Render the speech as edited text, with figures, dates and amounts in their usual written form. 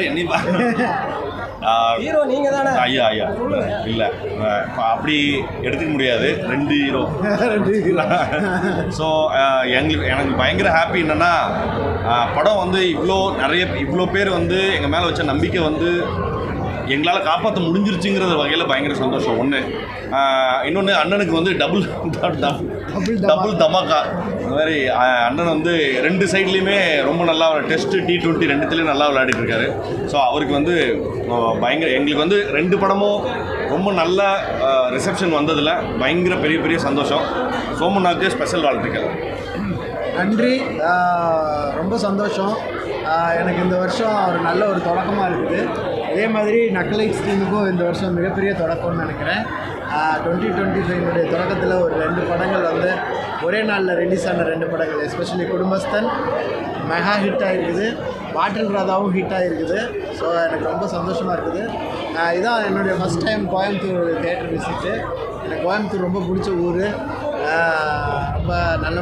எல்லாரும் என்னையும் ஹீரோ நீங்க தானே? ஐயா இல்லை அப்படி எடுத்துக்க முடியாது. 2 ஹீரோ. ஸோ எனக்கு பயங்கர ஹாப்பி என்னென்னா படம் வந்து இவ்வளோ பேர் வந்து எங்கள் மேலே வச்ச நம்பிக்கை வந்து எங்களால் காப்பாற்ற முடிஞ்சிருச்சுங்கிற வகையில் பயங்கர சந்தோஷம். ஒன்று இன்னொன்று அண்ணனுக்கு வந்து டபுள் தமாக்கா. இந்த மாதிரி அண்ணன் வந்து 2 சைட்லேயுமே ரொம்ப நல்லா டெஸ்ட்டு T20 2த்துலேயும் நல்லா விளையாடிட்டு இருக்காரு. ஸோ அவருக்கு வந்து பயங்கர எங்களுக்கு வந்து 2 படமும் ரொம்ப நல்ல ரிசப்ஷன் வந்ததில் பயங்கர பெரிய சந்தோஷம். சோமநாத்துக்கு ஸ்பெஷல் வாழ்த்துக்கள். நன்றி. ரொம்ப சந்தோஷம். எனக்கு இந்த வருஷம் ஒரு நல்ல ஒரு தொடக்கமாக இருக்குது. அதே மாதிரி நக்கலைட்ஸ் டீமுக்கும் இந்த வருஷம் மிகப்பெரிய தொடக்கம்னு நினைக்கிறேன். 2025 தொடக்கத்தில் ஒரு 2 படங்கள் வந்து ஒரே நாளில் ரிலீஸ் ஆன 2 படங்கள், எஸ்பெஷலி குடும்பஸ்தன் மெகா ஹிட் ஆகிருக்குது, பாட்டில் ராதாவும் ஹிட் ஆகிருக்குது. ஸோ எனக்கு ரொம்ப சந்தோஷமாக இருக்குது. இதான் என்னுடைய first time Coimbatore theatre visit. எனக்கு கோயம்புத்தூர் ரொம்ப பிடிச்ச ஊர். ரொம்ப நல்ல